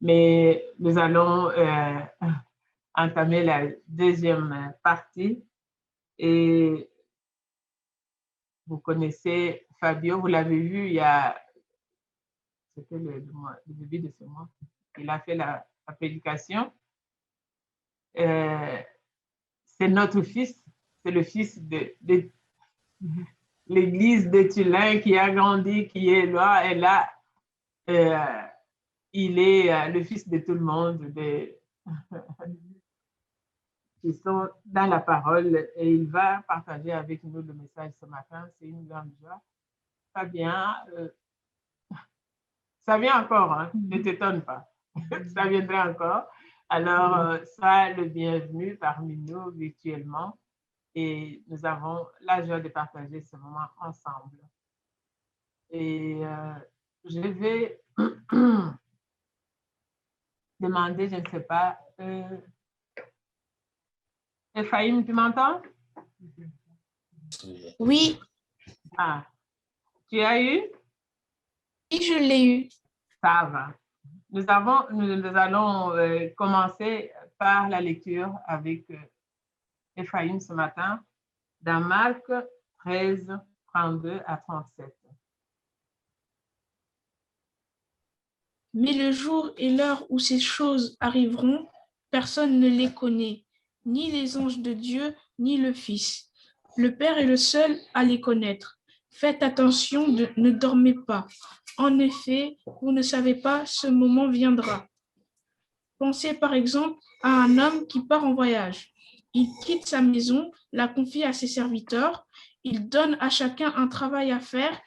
mais nous allons entamer la deuxième partie. Et vous connaissez Fabio, vous l'avez vu il y a, c'était le début de ce mois, il a fait la prédication. C'est notre fils, c'est le fils de l'église de Tulin qui a grandi, qui est là, et là, il est le fils de tout le monde, qui sont dans la parole, et il va partager avec nous le message ce matin. C'est une grande joie. Fabien, ça vient encore, hein? Ne t'étonne pas. Ça viendra encore. Alors, sois le bienvenu parmi nous virtuellement, et nous avons la joie de partager ce moment ensemble. Et je vais demander, je ne sais pas, Ephraim, tu m'entends? Oui. Ah, tu as eu? Oui, je l'ai eu. Ça va. Nous allons commencer par la lecture avec Ephraim ce matin, dans Marc 13, 32 à 37. Mais le jour et l'heure où ces choses arriveront, personne ne les connaît, ni les anges de Dieu, ni le Fils. Le Père est le seul à les connaître. Faites attention, ne dormez pas. En effet, vous ne savez pas, ce moment viendra. Pensez par exemple à un homme qui part en voyage. Il quitte sa maison, la confie à ses serviteurs, il donne à chacun un travail à faire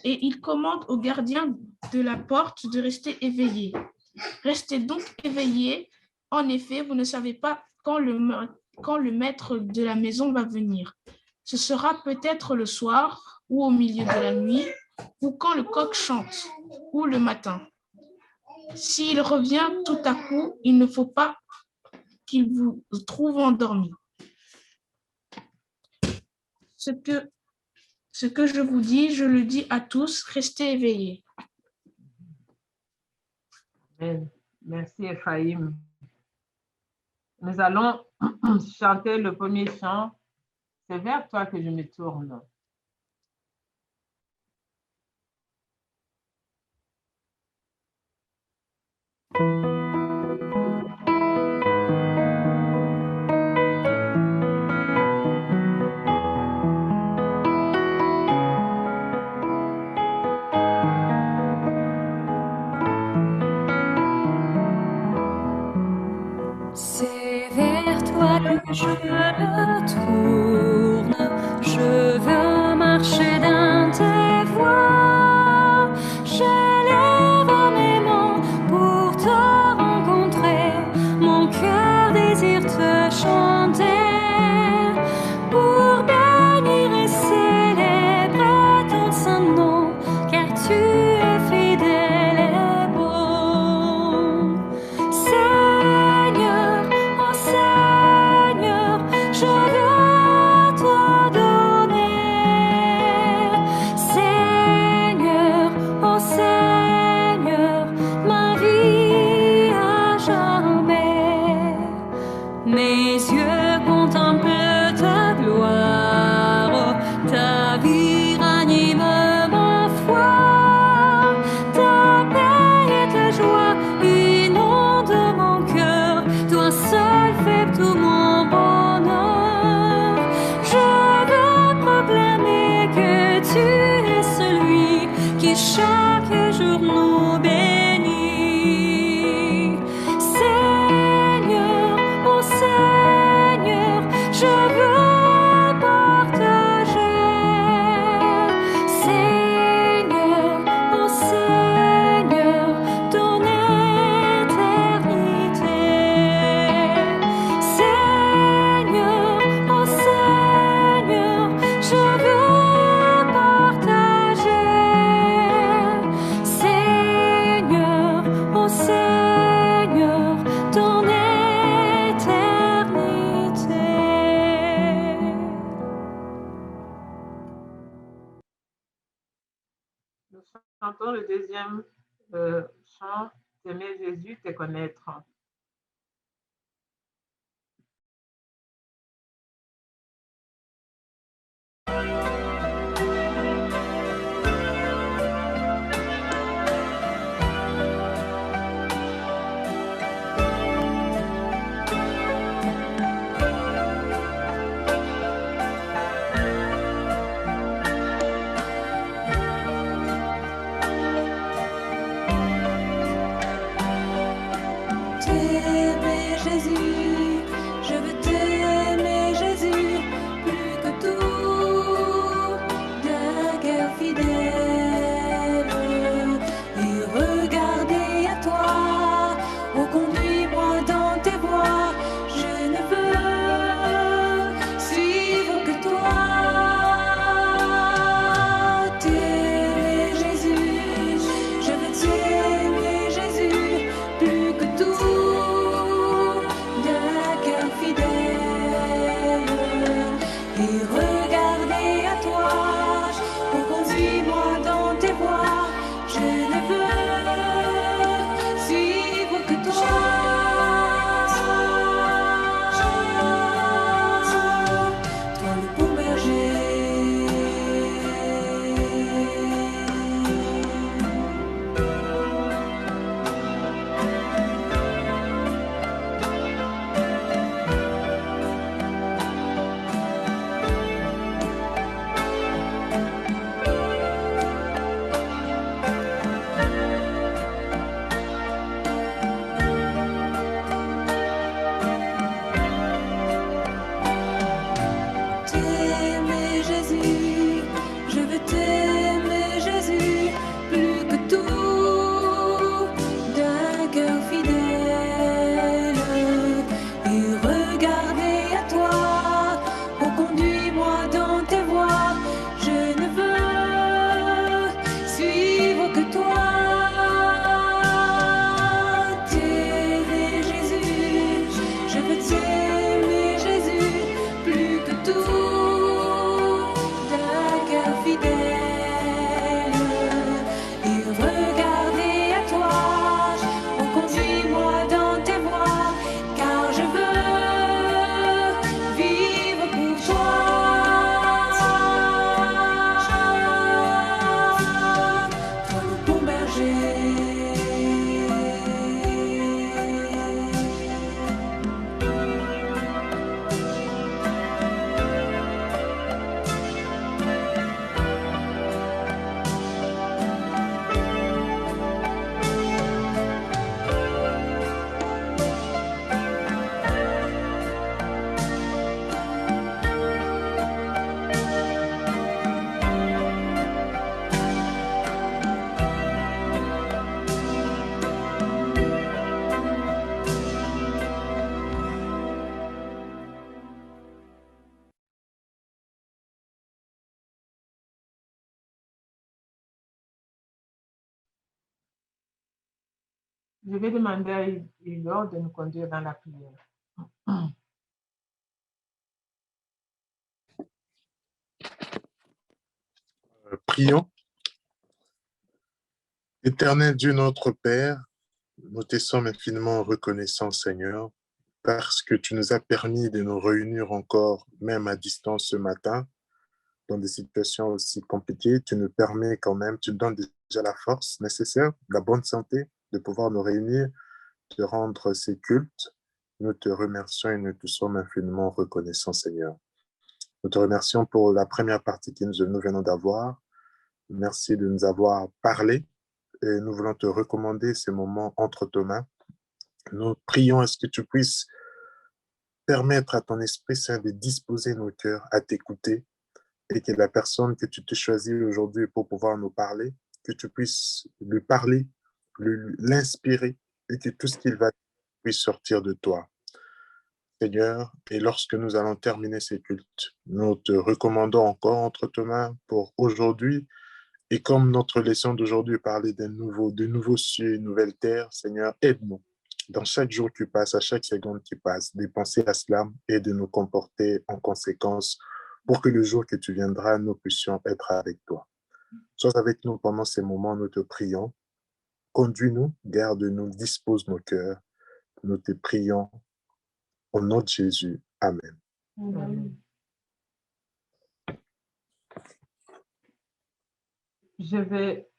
et il commande au gardien de la porte de rester éveillé. Restez donc éveillés. En effet, vous ne savez pas quand le maître de la maison va venir. Ce sera peut-être le soir ou au milieu de la nuit ou quand le coq chante ou le matin. S'il revient tout à coup, il ne faut pas qu'il vous trouve endormi. Ce que je vous dis, je le dis à tous, restez éveillés. Merci Ephraim. Nous allons chanter le premier chant. C'est vers toi que je me tourne. C'est vers toi que je me tourne, je veux marcher dans tes voies, j'élève mes mains pour te rencontrer, mon cœur désire te chanter, pour bénir et célébrer ton saint nom, car tu es fidèle et bon. Seigneur, oh Seigneur, je veux te donner. Seigneur, oh Seigneur, ma vie à jamais. Mes yeux contemplent ta gloire, ta vie ranime ma foi, ta paix et ta joie inondent mon cœur, toi seul fais tout mon bonheur. Je veux proclamer que tu es celui qui chaque jour nous bénit. Seigneur, oh Seigneur, je veux partager. Seigneur, oh Seigneur, ton éternité. Seigneur, oh Seigneur, je veux partager. Seigneur, oh Seigneur, ton éternité. Nous chantons le deuxième chant Aimer Jésus, te connaître. T'aimer Jésus, je veux t'aimer Jésus, plus que tout, d'un cœur fidèle, et regarder à toi, oh conduis-moi dans tes voies, je ne veux suivre que toi. T'aimer Jésus, je veux t'aimer Jésus, plus que tout, d'un cœur fidèle, et regarder à toi, oh conduis-moi dans tes voies, je ne veux suivre que toi. Toi le bon berger. T'aimer Jésus, je veux t'aimer Jésus, plus que tout, d'un cœur fidèle, et regarder à toi, oh conduis-moi dans tes voies, je ne veux suivre que toi. T'aimer Jésus, je veux t'aimer Jésus, plus que tout, d'un cœur fidèle, et regarder à toi, oh conduis-moi dans tes voies, car je veux vivre pour toi. Toi le bon berger. Je vais demander à Igor de nous conduire dans la prière. Prions. Éternel Dieu notre Père, nous te sommes infiniment reconnaissants, Seigneur, parce que tu nous as permis de nous réunir encore, même à distance ce matin, dans des situations aussi compliquées. Tu nous permets quand même, tu nous donnes déjà la force nécessaire, la bonne santé, de pouvoir nous réunir, de rendre ces cultes. Nous te remercions et nous te sommes infiniment reconnaissants, Seigneur. Nous te remercions pour la première partie que nous venons d'avoir. Merci de nous avoir parlé. Et nous voulons te recommander ces moments entre tes mains. Nous prions à ce que tu puisses permettre à ton Esprit Saint de disposer nos cœurs à t'écouter et que la personne que tu te choisis aujourd'hui pour pouvoir nous parler, que tu puisses lui parler, l'inspirer et que tout ce qu'il va dire puisse sortir de toi. Seigneur, et lorsque nous allons terminer ces cultes, nous te recommandons encore entre tes mains pour aujourd'hui. Et comme notre leçon d'aujourd'hui parlait de nouveaux cieux et nouvelle terre, Seigneur, aide-nous dans chaque jour qui passe, à chaque seconde qui passe, de penser à cela et de nous comporter en conséquence pour que le jour que tu viendras, nous puissions être avec toi. Sois avec nous pendant ces moments, nous te prions. Conduis-nous, garde-nous, dispose nos cœurs. Nous te prions au nom de Jésus. Amen. Amen. Je vais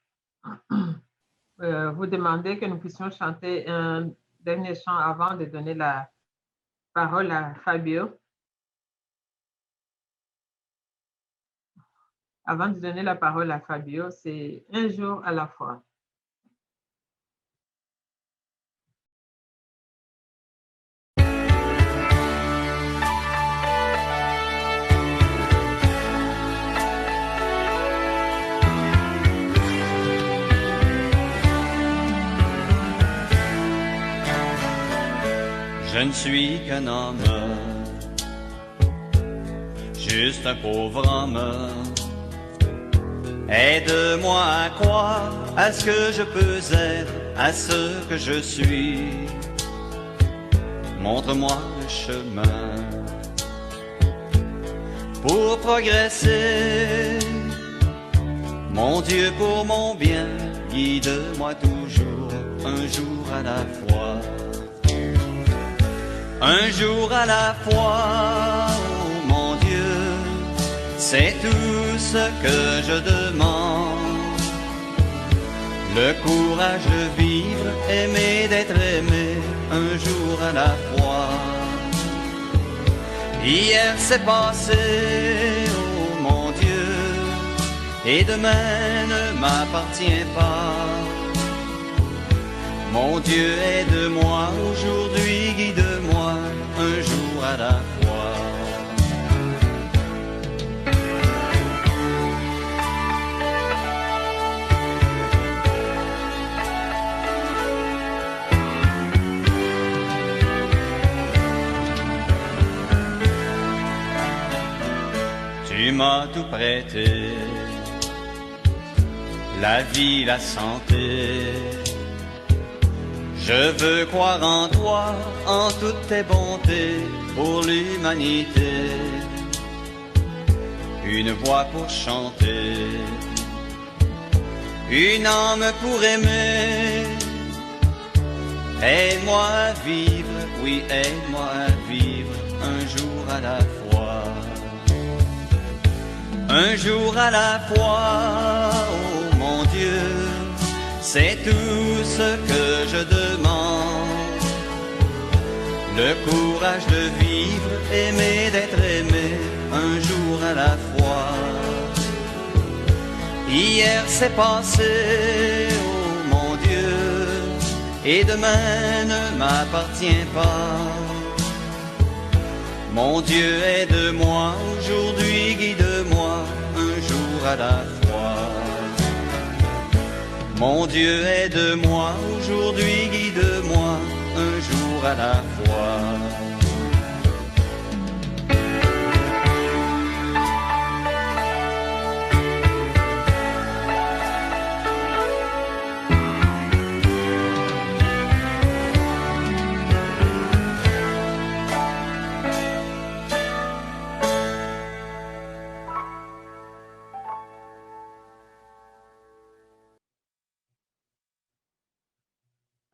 vous demander que nous puissions chanter un dernier chant avant de donner la parole à Fabio. Avant de donner la parole à Fabio, c'est un jour à la fois. Je ne suis qu'un homme, juste un pauvre homme. Aide-moi à croire à ce que je peux être, à ce que je suis. Montre-moi le chemin pour progresser. Mon Dieu, pour mon bien, guide-moi toujours, un jour à la fois. Un jour à la fois, oh mon Dieu, c'est tout ce que je demande. Le courage de vivre, aimer d'être aimé, un jour à la fois. Hier c'est passé, oh mon Dieu, et demain ne m'appartient pas. Mon Dieu, aide-moi aujourd'hui, guide-moi un jour à la fois. Tu m'as tout prêté, la vie, la santé. Je veux croire en toi, en toutes tes bontés pour l'humanité. Une voix pour chanter, une âme pour aimer. Aide-moi à vivre, oui, aide-moi à vivre un jour à la fois. Un jour à la fois, oh mon Dieu, c'est tout ce que je demande. Le courage de vivre, aimer d'être aimé, un jour à la fois. Hier c'est passé, oh mon Dieu, et demain ne m'appartient pas. Mon Dieu, aide-moi aujourd'hui, guide-moi un jour à la fois. Mon Dieu, aide-moi aujourd'hui, guide-moi un jour à la fois.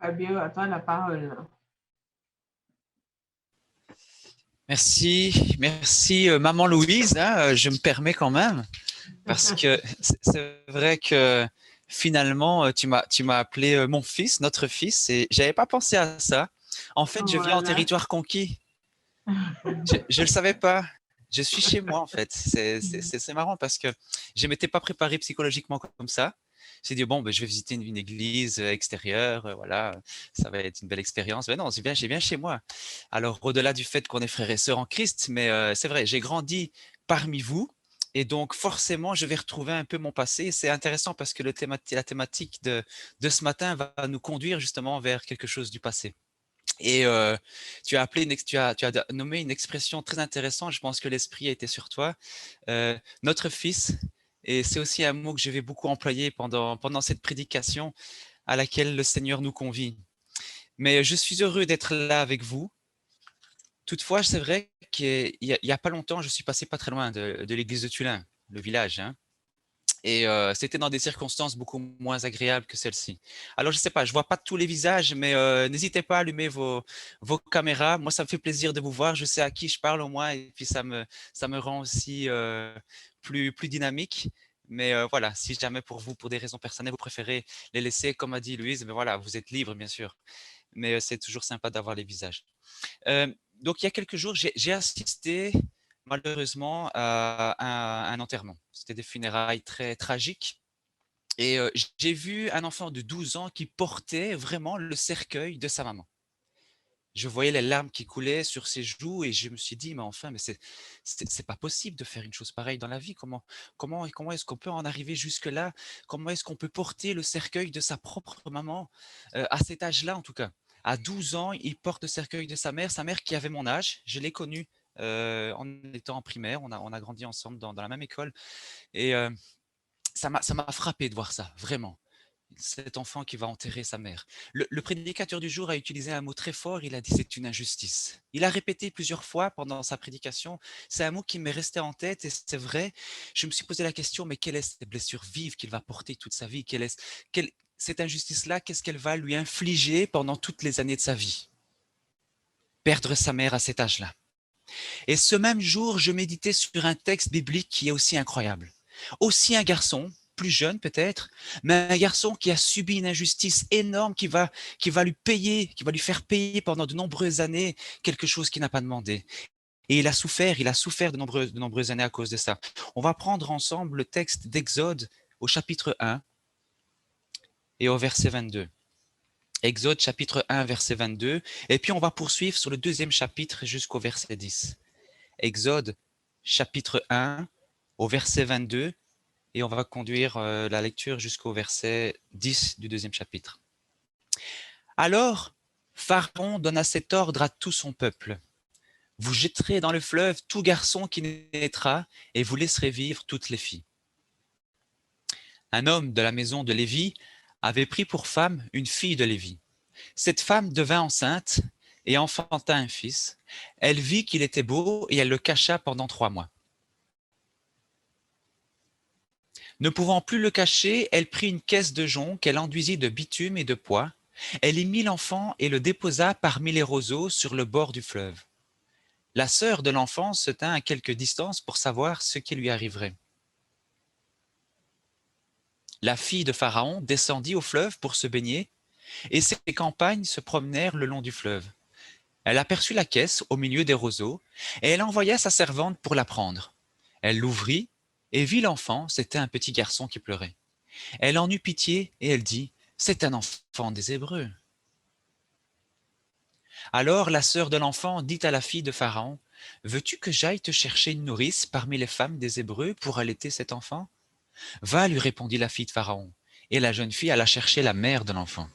Fabio, à toi la parole. Merci, merci Maman Louise, hein, je me permets quand même, parce que c'est vrai que finalement, tu m'as appelé mon fils, notre fils, et j'avais pas pensé à ça. En fait, je viens en territoire conquis. Je le savais pas. Je suis chez moi, en fait. C'est marrant parce que je m'étais pas préparé psychologiquement comme ça. J'ai dit, bon, ben, je vais visiter une église extérieure, voilà, ça va être une belle expérience. Mais non, j'ai bien chez moi. Alors, au-delà du fait qu'on est frères et sœurs en Christ, mais c'est vrai, j'ai grandi parmi vous. Et donc, forcément, je vais retrouver un peu mon passé. C'est intéressant parce que la thématique de ce matin va nous conduire justement vers quelque chose du passé. Et tu as nommé une expression très intéressante. Je pense que l'esprit a été sur toi. Notre fils. Et c'est aussi un mot que je vais beaucoup employer pendant cette prédication à laquelle le Seigneur nous convie. Mais je suis heureux d'être là avec vous. Toutefois, c'est vrai qu'il y a pas longtemps, je suis passé pas très loin de l'église de Tulin, le village. Hein. Et c'était dans des circonstances beaucoup moins agréables que celle-ci. Alors, je ne sais pas, je ne vois pas tous les visages, mais n'hésitez pas à allumer vos caméras. Moi, ça me fait plaisir de vous voir. Je sais à qui je parle au moins, et puis ça me rend aussi plus dynamique. Mais voilà, si jamais pour vous, pour des raisons personnelles, vous préférez les laisser, comme a dit Louise, mais voilà, vous êtes libre, bien sûr. Mais c'est toujours sympa d'avoir les visages. Donc, il y a quelques jours, j'ai assisté malheureusement à un enterrement. C'était des funérailles très tragiques. Et j'ai vu un enfant de 12 ans qui portait vraiment le cercueil de sa maman. Je voyais les larmes qui coulaient sur ses joues et je me suis dit, mais enfin, mais c'est pas possible de faire une chose pareille dans la vie. Comment est-ce qu'on peut en arriver jusque-là? Comment est-ce qu'on peut porter le cercueil de sa propre maman à cet âge-là, en tout cas? À 12 ans, il porte le cercueil de sa mère qui avait mon âge. Je l'ai connue en étant en primaire. On a grandi ensemble dans la même école. Et ça m'a frappé de voir ça, vraiment. Cet enfant qui va enterrer sa mère. Le prédicateur du jour a utilisé un mot très fort, il a dit c'est une injustice. Il a répété plusieurs fois pendant sa prédication, c'est un mot qui m'est resté en tête et c'est vrai, je me suis posé la question, mais quelle est cette blessure vive qu'il va porter toute sa vie? Cette injustice-là, qu'est-ce qu'elle va lui infliger pendant toutes les années de sa vie? Perdre sa mère à cet âge-là. Et ce même jour, je méditais sur un texte biblique qui est aussi incroyable. Aussi un garçon, plus jeune peut-être, mais un garçon qui a subi une injustice énorme qui va lui faire payer pendant de nombreuses années quelque chose qu'il n'a pas demandé. Et il a souffert de nombreuses années à cause de ça. On va prendre ensemble le texte d'Exode au chapitre 1 et au verset 22. Exode chapitre 1, verset 22, et puis on va poursuivre sur le deuxième chapitre jusqu'au verset 10. Exode chapitre 1 au verset 22, et on va conduire la lecture jusqu'au verset 10 du deuxième chapitre. Alors, Pharaon donna cet ordre à tout son peuple. Vous jetterez dans le fleuve tout garçon qui naîtra, et vous laisserez vivre toutes les filles. Un homme de la maison de Lévi avait pris pour femme une fille de Lévi. Cette femme devint enceinte et enfanta un fils. Elle vit qu'il était beau et elle le cacha pendant 3 mois. Ne pouvant plus le cacher, elle prit une caisse de jonc qu'elle enduisit de bitume et de pois. Elle y mit l'enfant et le déposa parmi les roseaux sur le bord du fleuve. La sœur de l'enfant se tint à quelque distance pour savoir ce qui lui arriverait. La fille de Pharaon descendit au fleuve pour se baigner, et ses compagnes se promenèrent le long du fleuve. Elle aperçut la caisse au milieu des roseaux, et elle envoya sa servante pour la prendre. Elle l'ouvrit, et vit l'enfant, c'était un petit garçon qui pleurait. Elle en eut pitié, et elle dit, « C'est un enfant des Hébreux. » Alors la sœur de l'enfant dit à la fille de Pharaon, « Veux-tu que j'aille te chercher une nourrice parmi les femmes des Hébreux pour allaiter cet enfant ?» « Va, lui répondit la fille de Pharaon, et la jeune fille alla chercher la mère de l'enfant.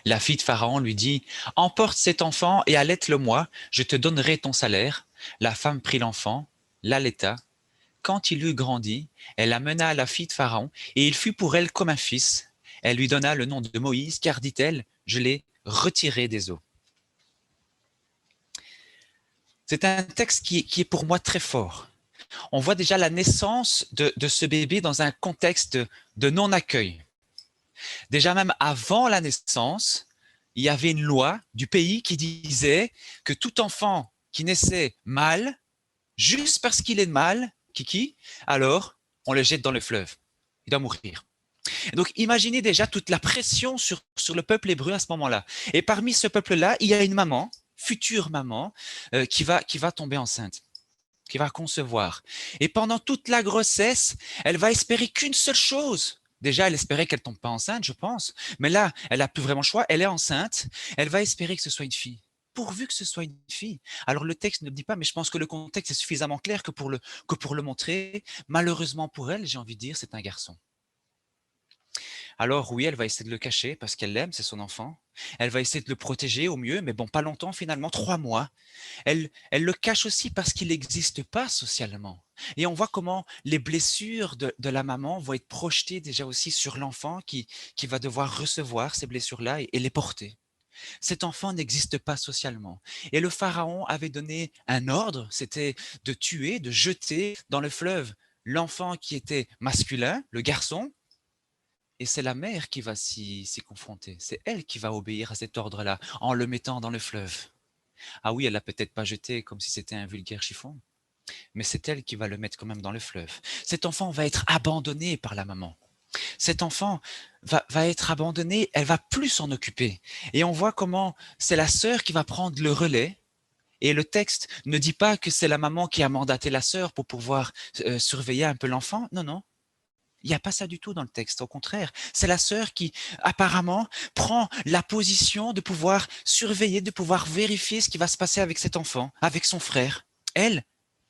La fille de Pharaon lui dit, « Emporte cet enfant et allaite-le-moi, je te donnerai ton salaire. » La femme prit l'enfant, l'allaita. Quand il eut grandi, elle l'amena à la fille de Pharaon, et il fut pour elle comme un fils. Elle lui donna le nom de Moïse, car, dit-elle, je l'ai retiré des eaux. C'est un texte qui est pour moi très fort. On voit déjà la naissance de ce bébé dans un contexte de non-accueil. Déjà même avant la naissance, il y avait une loi du pays qui disait que tout enfant qui naissait mâle, juste parce qu'il est mâle, alors on le jette dans le fleuve. Il doit mourir. Donc imaginez déjà toute la pression sur le peuple hébreu à ce moment-là. Et parmi ce peuple-là, il y a une maman, future maman, qui va tomber enceinte, qui va concevoir. Et pendant toute la grossesse, elle va espérer qu'une seule chose. Déjà, elle espérait qu'elle ne tombe pas enceinte, je pense. Mais là, elle n'a plus vraiment le choix. Elle est enceinte. Elle va espérer que ce soit une fille. Pourvu que ce soit une fille. Alors, le texte ne le dit pas, mais je pense que le contexte est suffisamment clair que pour le montrer. Malheureusement pour elle, j'ai envie de dire, c'est un garçon. Alors oui, elle va essayer de le cacher parce qu'elle l'aime, c'est son enfant. Elle va essayer de le protéger au mieux, mais bon, pas longtemps finalement, 3 mois. Elle le cache aussi parce qu'il n'existe pas socialement. Et on voit comment les blessures de la maman vont être projetées déjà aussi sur l'enfant qui va devoir recevoir ces blessures-là et les porter. Cet enfant n'existe pas socialement. Et le pharaon avait donné un ordre, c'était de tuer, de jeter dans le fleuve l'enfant qui était masculin, le garçon, et c'est la mère qui va s'y confronter. C'est elle qui va obéir à cet ordre-là en le mettant dans le fleuve. Ah oui, elle l'a peut-être pas jeté comme si c'était un vulgaire chiffon, mais c'est elle qui va le mettre quand même dans le fleuve. Cet enfant va être abandonné par la maman. Cet enfant va être abandonné, elle va plus s'en occuper. Et on voit comment c'est la sœur qui va prendre le relais. Et le texte ne dit pas que c'est la maman qui a mandaté la sœur pour pouvoir surveiller un peu l'enfant. Non, non. Il n'y a pas ça du tout dans le texte. Au contraire, c'est la sœur qui, apparemment, prend la position de pouvoir surveiller, de pouvoir vérifier ce qui va se passer avec cet enfant, avec son frère. Elle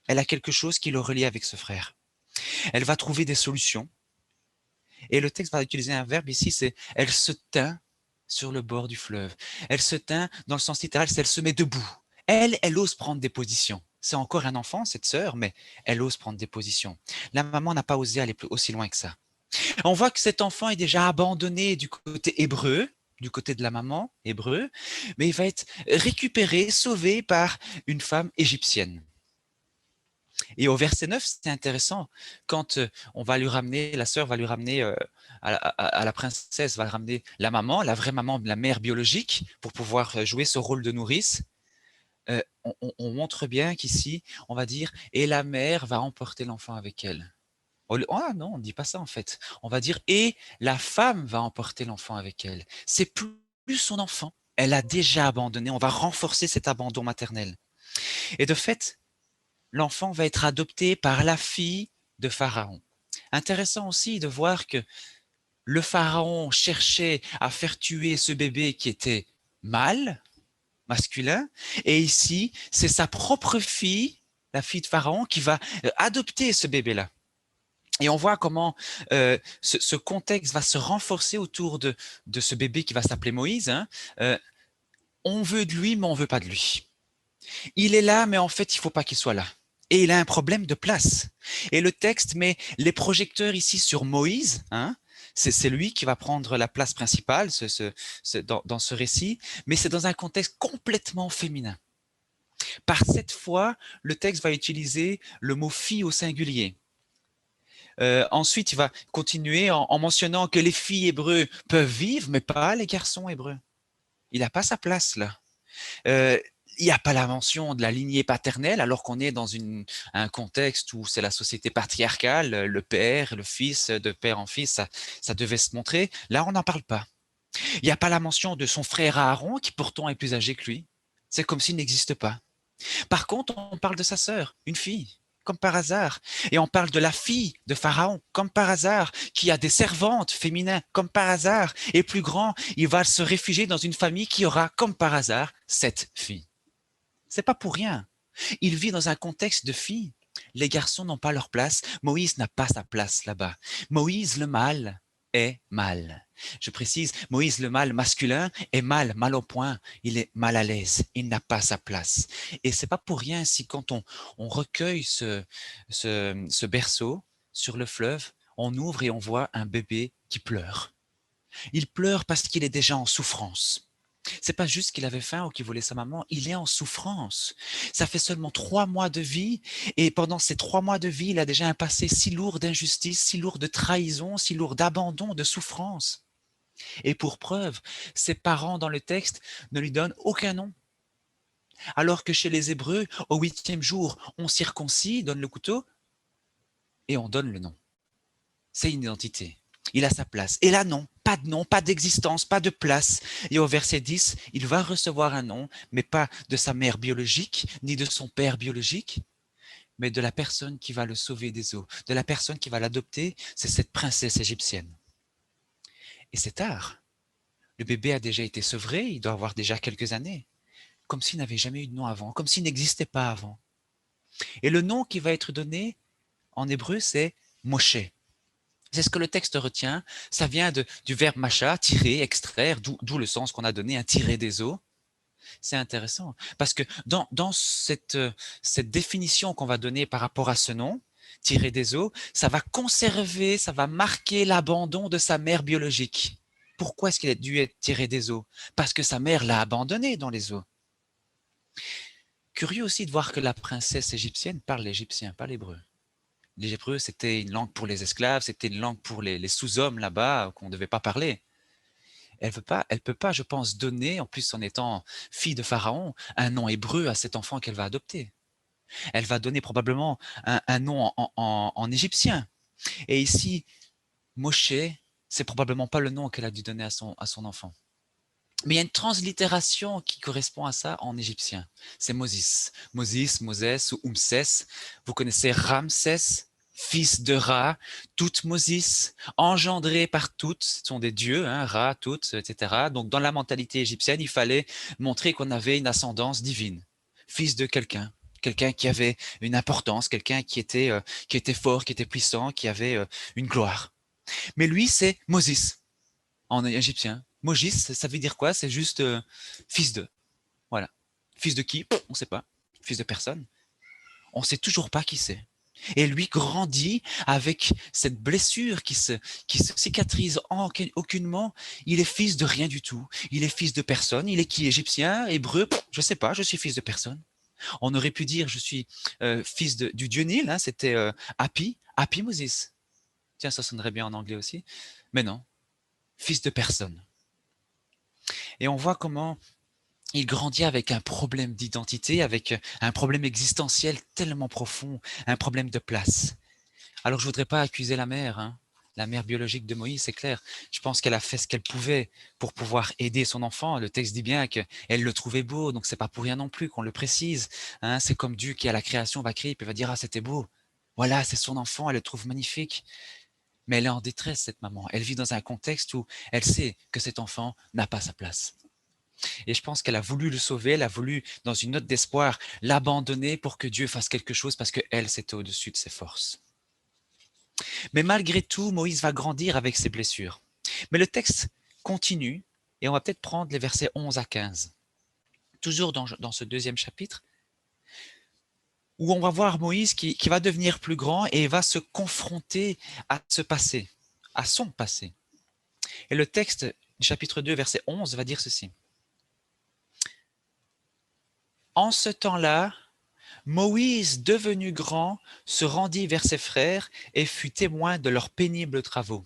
a quelque chose qui le relie avec ce frère. Elle va trouver des solutions. Et le texte va utiliser un verbe ici, c'est « elle se tint sur le bord du fleuve ». Elle se tint, dans le sens littéral, c'est « elle se met debout ». Elle ose prendre des positions. C'est encore un enfant, cette sœur, mais elle ose prendre des positions. La maman n'a pas osé aller aussi loin que ça. On voit que cet enfant est déjà abandonné du côté hébreu, du côté de la maman, hébreu, mais il va être récupéré, sauvé par une femme égyptienne. Et au verset 9, c'est intéressant, quand on va lui ramener, la sœur va lui ramener, à la princesse, va ramener la maman, la vraie maman, la mère biologique, pour pouvoir jouer ce rôle de nourrice. On montre bien qu'ici, on va dire « et la mère va emporter l'enfant avec elle ». Ah non, on ne dit pas ça en fait. On va dire « et la femme va emporter l'enfant avec elle ». C'est plus son enfant. Elle a déjà abandonné. On va renforcer cet abandon maternel. Et de fait, l'enfant va être adopté par la fille de Pharaon. Intéressant aussi de voir que le Pharaon cherchait à faire tuer ce bébé qui était mâle, masculin, et ici, c'est sa propre fille, la fille de Pharaon, qui va adopter ce bébé-là. Et on voit comment ce contexte va se renforcer autour de ce bébé qui va s'appeler Moïse. Hein. On veut de lui, mais on ne veut pas de lui. Il est là, mais en fait, il ne faut pas qu'il soit là. Et il a un problème de place. Et le texte met les projecteurs ici sur Moïse, hein. C'est lui qui va prendre la place principale dans ce récit, mais c'est dans un contexte complètement féminin. Par cette fois, le texte va utiliser le mot « fille » au singulier. Ensuite, il va continuer en mentionnant que les filles hébreux peuvent vivre, mais pas les garçons hébreux. Il n'a pas sa place là. Il n'y a pas la mention de la lignée paternelle, alors qu'on est dans un contexte où c'est la société patriarcale, le père, le fils, de père en fils, ça devait se montrer. Là, on n'en parle pas. Il n'y a pas la mention de son frère Aaron, qui pourtant est plus âgé que lui. C'est comme s'il n'existe pas. Par contre, on parle de sa sœur, une fille, comme par hasard. Et on parle de la fille de Pharaon, comme par hasard, qui a des servantes féminines, comme par hasard. Et plus grand, il va se réfugier dans une famille qui aura, comme par hasard, 7 filles. C'est pas pour rien. Il vit dans un contexte de filles. Les garçons n'ont pas leur place. Moïse n'a pas sa place là-bas. Moïse, le mâle, est mâle. Je précise, Moïse, le mâle masculin, est mâle, mal au point. Il est mal à l'aise. Il n'a pas sa place. Et c'est pas pour rien si quand on recueille ce berceau sur le fleuve, on ouvre et on voit un bébé qui pleure. Il pleure parce qu'il est déjà en souffrance. C'est pas juste qu'il avait faim ou qu'il voulait sa maman, il est en souffrance. Ça fait seulement 3 mois de vie et pendant ces 3 mois de vie, il a déjà un passé si lourd d'injustice, si lourd de trahison, si lourd d'abandon, de souffrance. Et pour preuve, ses parents dans le texte ne lui donnent aucun nom. Alors que chez les Hébreux, au 8e jour, on circoncis, donne le couteau et on donne le nom. C'est une identité. Il a sa place. Et là, non, pas de nom, pas d'existence, pas de place. Et au verset 10, il va recevoir un nom, mais pas de sa mère biologique, ni de son père biologique, mais de la personne qui va le sauver des eaux, de la personne qui va l'adopter, c'est cette princesse égyptienne. Et c'est tard. Le bébé a déjà été sevré, il doit avoir déjà quelques années, comme s'il n'avait jamais eu de nom avant, comme s'il n'existait pas avant. Et le nom qui va être donné en hébreu, c'est Moshe. C'est ce que le texte retient. Ça vient du verbe macha, tirer, extraire, d'où le sens qu'on a donné, tirer des eaux. C'est intéressant parce que dans cette définition qu'on va donner par rapport à ce nom, tirer des eaux, ça va conserver, ça va marquer l'abandon de sa mère biologique. Pourquoi est-ce qu'il a dû être tiré des eaux? Parce que sa mère l'a abandonné dans les eaux. Curieux aussi de voir que la princesse égyptienne parle l'égyptien, pas l'hébreu. Les Hébreux, c'était une langue pour les esclaves, c'était une langue pour les sous-hommes là-bas qu'on ne devait pas parler. Elle peut pas, je pense, donner, en plus en étant fille de Pharaon, un nom hébreu à cet enfant qu'elle va adopter. Elle va donner probablement un nom en égyptien. Et ici, Moshe, c'est probablement pas le nom qu'elle a dû donner à son enfant. Mais il y a une translittération qui correspond à ça en égyptien. C'est Moses. Moses ou Umses. Vous connaissez Ramsès, fils de Ra, toute Moses, engendré par toutes, ce sont des dieux, hein, Ra, toutes, etc. Donc dans la mentalité égyptienne, il fallait montrer qu'on avait une ascendance divine. Fils de quelqu'un qui avait une importance, quelqu'un qui était fort, qui était puissant, qui avait une gloire. Mais lui, c'est Moses en égyptien. Mogis, ça veut dire quoi? C'est juste fils de. Voilà. Fils de qui? On ne sait pas. Fils de personne. On ne sait toujours pas qui c'est. Et lui grandit avec cette blessure qui se cicatrise aucunement. Il est fils de rien du tout. Il est fils de personne. Il est qui? Égyptien, hébreu? Je ne sais pas, je suis fils de personne. On aurait pu dire je suis fils du dieu Nil, hein, c'était Hapi Moses. Tiens, ça sonnerait bien en anglais aussi. Mais non, fils de personne. Et on voit comment il grandit avec un problème d'identité, avec un problème existentiel tellement profond, un problème de place. Alors je ne voudrais pas accuser la mère, hein. La mère biologique de Moïse, c'est clair. Je pense qu'elle a fait ce qu'elle pouvait pour pouvoir aider son enfant. Le texte dit bien qu'elle le trouvait beau, donc c'est pas pour rien non plus qu'on le précise. Hein. C'est comme Dieu qui à la création va crier et va dire « Ah, c'était beau ». Voilà, c'est son enfant, elle le trouve magnifique. Mais elle est en détresse, cette maman. Elle vit dans un contexte où elle sait que cet enfant n'a pas sa place. Et je pense qu'elle a voulu le sauver, elle a voulu, dans une note d'espoir, l'abandonner pour que Dieu fasse quelque chose parce qu'elle, c'était au-dessus de ses forces. Mais malgré tout, Moïse va grandir avec ses blessures. Mais le texte continue, et on va peut-être prendre les versets 11 à 15. Toujours dans ce deuxième chapitre, où on va voir Moïse qui va devenir plus grand et va se confronter à ce passé, à son passé. Et le texte du chapitre 2, verset 11 va dire ceci. En ce temps-là, Moïse, devenu grand, se rendit vers ses frères et fut témoin de leurs pénibles travaux.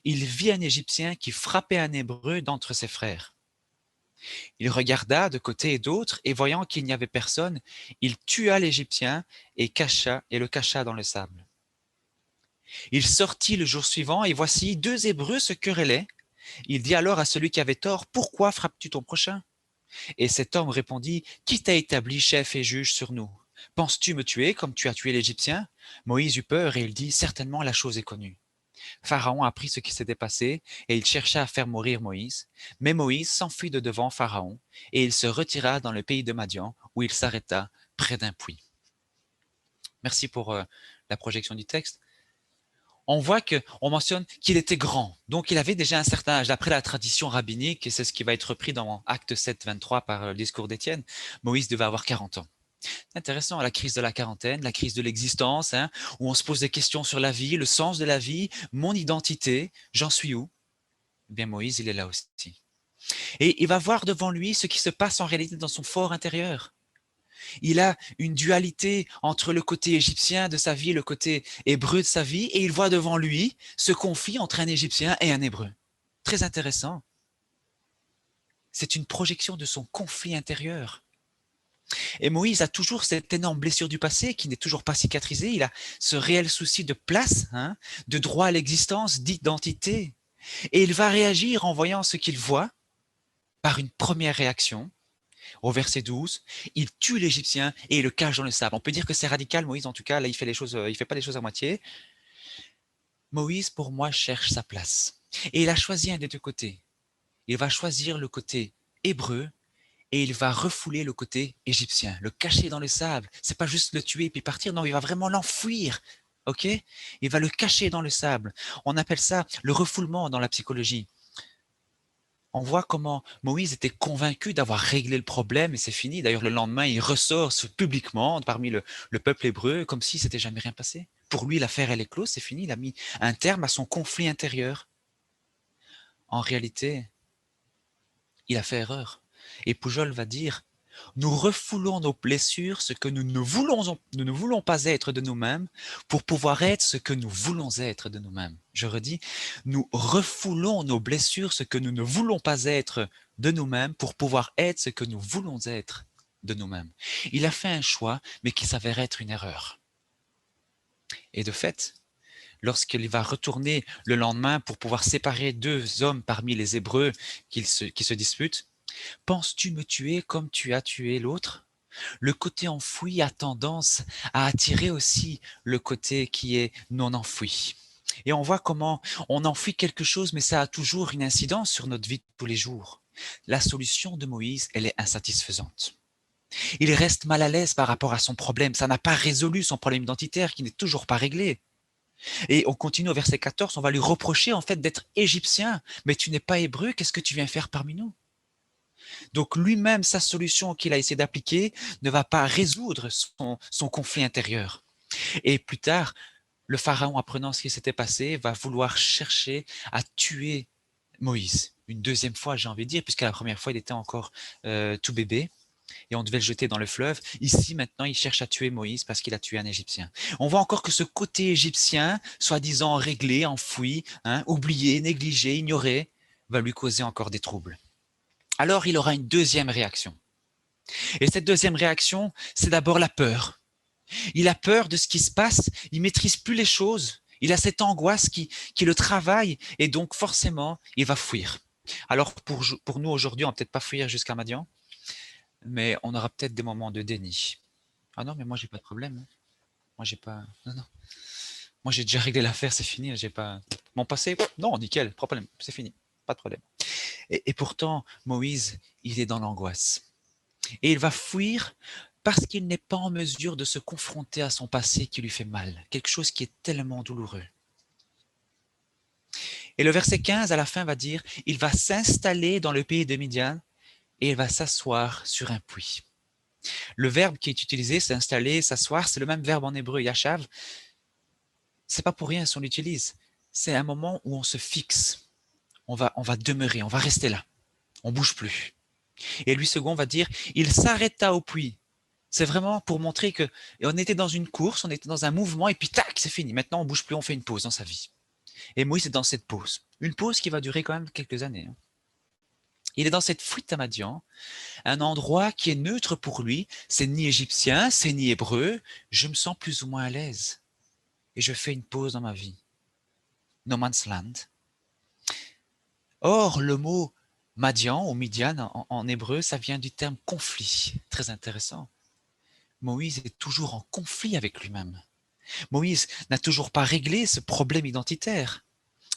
Il vit un Égyptien qui frappait un Hébreu d'entre ses frères. Il regarda de côté et d'autre, et voyant qu'il n'y avait personne, il tua l'Égyptien et le cacha dans le sable. Il sortit le jour suivant, et voici, 2 Hébreux se querellaient. Il dit alors à celui qui avait tort, « Pourquoi frappes-tu ton prochain ?» Et cet homme répondit, « Qui t'a établi chef et juge sur nous? Penses-tu me tuer comme tu as tué l'Égyptien ?» Moïse eut peur et il dit, « Certainement la chose est connue. » Pharaon apprit ce qui s'était passé et il chercha à faire mourir Moïse. Mais Moïse s'enfuit de devant Pharaon et il se retira dans le pays de Madian où il s'arrêta près d'un puits. Merci pour la projection du texte. On voit qu'on mentionne qu'il était grand, donc il avait déjà un certain âge. D'après la tradition rabbinique, et c'est ce qui va être repris dans Acte 7, 23 par le discours d'Étienne, Moïse devait avoir 40 ans. C'est intéressant, la crise de la quarantaine, la crise de l'existence, hein, où on se pose des questions sur la vie, le sens de la vie, mon identité, j'en suis où? Eh bien, Moïse, il est là aussi. Et il va voir devant lui ce qui se passe en réalité dans son fort intérieur. Il a une dualité entre le côté égyptien de sa vie et le côté hébreu de sa vie, et il voit devant lui ce conflit entre un Égyptien et un Hébreu. Très intéressant. C'est une projection de son conflit intérieur. Et Moïse a toujours cette énorme blessure du passé qui n'est toujours pas cicatrisée. Il a ce réel souci de place, hein, de droit à l'existence, d'identité. Et il va réagir en voyant ce qu'il voit par une première réaction. Au verset 12, il tue l'Égyptien et il le cache dans le sable. On peut dire que c'est radical, Moïse, en tout cas, là, il fait pas les choses à moitié. Moïse, pour moi, cherche sa place. Et il a choisi un des 2 côtés. Il va choisir le côté hébreu et il va refouler le côté égyptien, le cacher dans le sable. C'est pas juste le tuer puis partir, non, il va vraiment l'enfouir. Ok? Il va le cacher dans le sable. On appelle ça le refoulement dans la psychologie. On voit comment Moïse était convaincu d'avoir réglé le problème et c'est fini. D'ailleurs, le lendemain, il ressort publiquement parmi le peuple hébreu comme si c'était jamais rien passé. Pour lui, l'affaire, elle est close, c'est fini. Il a mis un terme à son conflit intérieur. En réalité, il a fait erreur. Et Pujol va dire, nous refoulons nos blessures, ce que nous ne voulons pas être de nous-mêmes, pour pouvoir être ce que nous voulons être de nous-mêmes. Je redis, nous refoulons nos blessures, ce que nous ne voulons pas être de nous-mêmes, pour pouvoir être ce que nous voulons être de nous-mêmes. Il a fait un choix, mais qui s'avère être une erreur. Et de fait, lorsqu'il va retourner le lendemain pour pouvoir séparer deux hommes parmi les Hébreux qui se disputent, « Penses-tu me tuer comme tu as tué l'autre » Le côté enfoui a tendance à attirer aussi le côté qui est non enfoui. Et on voit comment on enfouit quelque chose, mais ça a toujours une incidence sur notre vie de tous les jours. La solution de Moïse, elle est insatisfaisante. Il reste mal à l'aise par rapport à son problème. Ça n'a pas résolu son problème identitaire qui n'est toujours pas réglé. Et on continue au verset 14, on va lui reprocher en fait d'être égyptien. Mais tu n'es pas hébreu, qu'est-ce que tu viens faire parmi nous? Donc lui-même, sa solution qu'il a essayé d'appliquer ne va pas résoudre son conflit intérieur. Et plus tard, le Pharaon, apprenant ce qui s'était passé, va vouloir chercher à tuer Moïse. Une deuxième fois, j'ai envie de dire, puisque la première fois, il était encore tout bébé. Et on devait le jeter dans le fleuve. Ici, maintenant, il cherche à tuer Moïse parce qu'il a tué un Égyptien. On voit encore que ce côté égyptien, soi-disant réglé, enfoui, oublié, négligé, ignoré, va lui causer encore des troubles. Alors, il aura une deuxième réaction. Et cette deuxième réaction, c'est d'abord la peur. Il a peur de ce qui se passe, il maîtrise plus les choses, il a cette angoisse qui le travaille et donc forcément, il va fuir. Alors, pour nous aujourd'hui, on ne va peut-être pas fuir jusqu'à Madian, mais on aura peut-être des moments de déni. Ah non, mais moi, j'ai pas de problème. Moi, j'ai pas... Non. Moi, j'ai déjà réglé l'affaire, c'est fini. J'ai pas... Mon passé, non, nickel, pas de problème, c'est fini, pas de problème. Et pourtant, Moïse, il est dans l'angoisse. Et il va fuir parce qu'il n'est pas en mesure de se confronter à son passé qui lui fait mal, quelque chose qui est tellement douloureux. Et le verset 15, à la fin, va dire, il va s'installer dans le pays de Midian et il va s'asseoir sur un puits. Le verbe qui est utilisé, s'installer, s'asseoir, c'est le même verbe en hébreu, yashav. C'est pas pour rien si on l'utilise. C'est un moment où on se fixe. On va demeurer, on va rester là. On bouge plus. Et lui second va dire, il s'arrêta au puits. C'est vraiment pour montrer que on était dans une course, on était dans un mouvement, et puis tac, c'est fini. Maintenant, on bouge plus, on fait une pause dans sa vie. Et Moïse est dans cette pause. Une pause qui va durer quand même quelques années. Il est dans cette fuite à Madian, un endroit qui est neutre pour lui. C'est ni égyptien, c'est ni hébreu. Je me sens plus ou moins à l'aise. Et je fais une pause dans ma vie. No man's land. Or, le mot Madian ou Midian en hébreu, ça vient du terme conflit. Très intéressant. Moïse est toujours en conflit avec lui-même. Moïse n'a toujours pas réglé ce problème identitaire.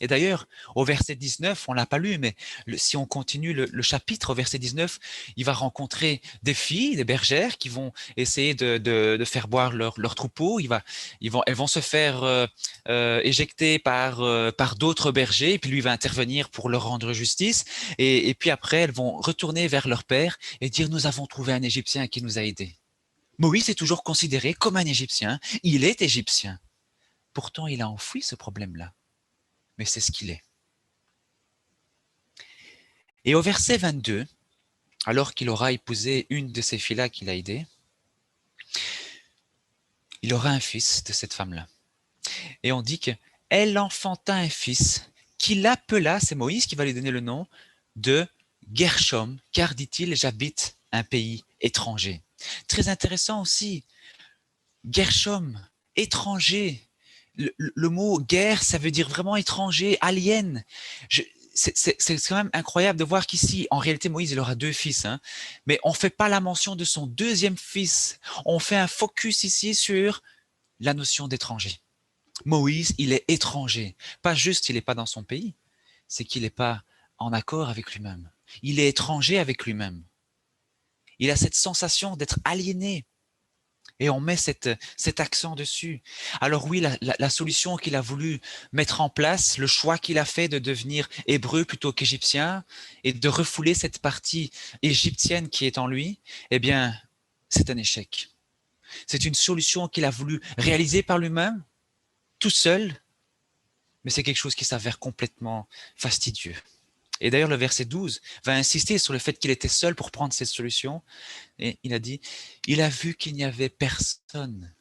Et d'ailleurs, au verset 19, on ne l'a pas lu, mais si on continue le chapitre, au verset 19, il va rencontrer des filles, des bergères qui vont essayer de faire boire leur troupeau. Elles vont se faire éjecter par d'autres bergers, et puis lui va intervenir pour leur rendre justice. Et puis après, elles vont retourner vers leur père et dire « Nous avons trouvé un Égyptien qui nous a aidés ». Moïse est toujours considéré comme un Égyptien. Il est Égyptien. Pourtant, il a enfoui ce problème-là. Mais c'est ce qu'il est. Et au verset 22, alors qu'il aura épousé une de ces filles-là qu'il a aidées, il aura un fils de cette femme-là. Et on dit qu'elle enfanta un fils qu'il appela, c'est Moïse qui va lui donner le nom, de Gershom, car dit-il, j'habite un pays étranger. Très intéressant aussi, Gershom, étranger. Le mot guerre, ça veut dire vraiment étranger, alien. C'est quand même incroyable de voir qu'ici, en réalité, Moïse, il aura deux fils, mais on ne fait pas la mention de son deuxième fils. On fait un focus ici sur la notion d'étranger. Moïse, il est étranger. Pas juste, il n'est pas dans son pays, c'est qu'il n'est pas en accord avec lui-même. Il est étranger avec lui-même. Il a cette sensation d'être aliéné. Et on met cet accent dessus. Alors oui, la solution qu'il a voulu mettre en place, le choix qu'il a fait de devenir hébreu plutôt qu'égyptien et de refouler cette partie égyptienne qui est en lui, eh bien, c'est un échec. C'est une solution qu'il a voulu réaliser par lui-même, tout seul, mais c'est quelque chose qui s'avère complètement fastidieux. Et d'ailleurs, le verset 12 va insister sur le fait qu'il était seul pour prendre cette solution. Et il a dit, il a vu qu'il n'y avait personne.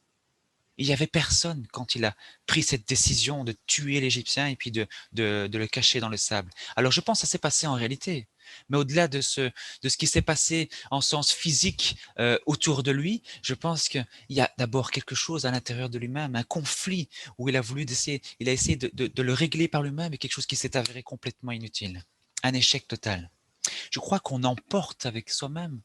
Il n'y avait personne quand il a pris cette décision de tuer l'Égyptien et puis de le cacher dans le sable. Alors, je pense que ça s'est passé en réalité. Mais au-delà de ce qui s'est passé en sens physique autour de lui, je pense qu'il y a d'abord quelque chose à l'intérieur de lui-même, un conflit où il a essayé de le régler par lui-même, mais quelque chose qui s'est avéré complètement inutile. Un échec total. Je crois qu'on emporte avec soi-même,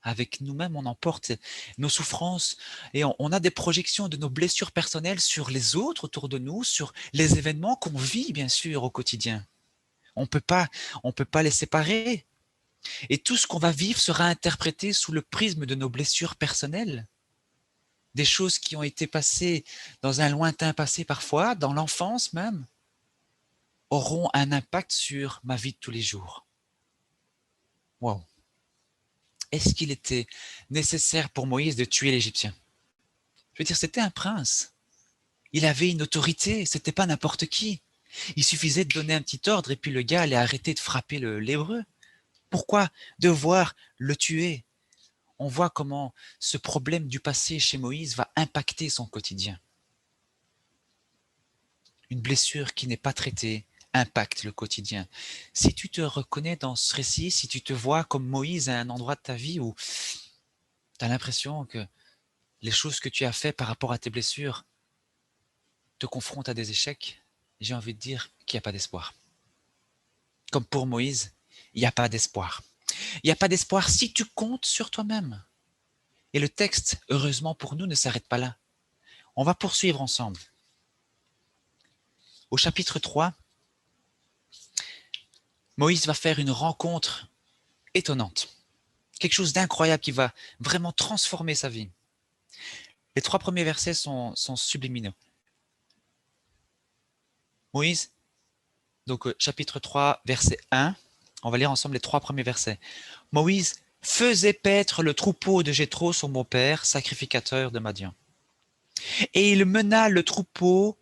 avec nous-mêmes, on emporte nos souffrances et on a des projections de nos blessures personnelles sur les autres autour de nous, sur les événements qu'on vit bien sûr au quotidien. On peut pas les séparer. Et tout ce qu'on va vivre sera interprété sous le prisme de nos blessures personnelles. Des choses qui ont été passées dans un lointain passé parfois, dans l'enfance même, auront un impact sur ma vie de tous les jours. Wow. Est-ce qu'il était nécessaire pour Moïse de tuer l'Égyptien? Je veux dire, c'était un prince. Il avait une autorité, c'était pas n'importe qui. Il suffisait de donner un petit ordre et puis le gars allait arrêter de frapper l'Hébreu. Pourquoi devoir le tuer? On voit comment ce problème du passé chez Moïse va impacter son quotidien. Une blessure qui n'est pas traitée impacte le quotidien. Si tu te reconnais dans ce récit, si tu te vois comme Moïse à un endroit de ta vie où tu as l'impression que les choses que tu as fait par rapport à tes blessures te confrontent à des échecs, j'ai envie de dire qu'il n'y a pas d'espoir. Comme pour Moïse, il n'y a pas d'espoir. Il n'y a pas d'espoir si tu comptes sur toi-même. Et le texte, heureusement pour nous, ne s'arrête pas là. On va poursuivre ensemble. Au chapitre 3, Moïse va faire une rencontre étonnante. Quelque chose d'incroyable qui va vraiment transformer sa vie. Les 3 premiers versets sont subliminaux. Moïse, donc chapitre 3, verset 1, on va lire ensemble les 3 premiers versets. Moïse faisait paître le troupeau de Jéthro, son beau-père, sacrificateur de Madian. Et il mena le troupeau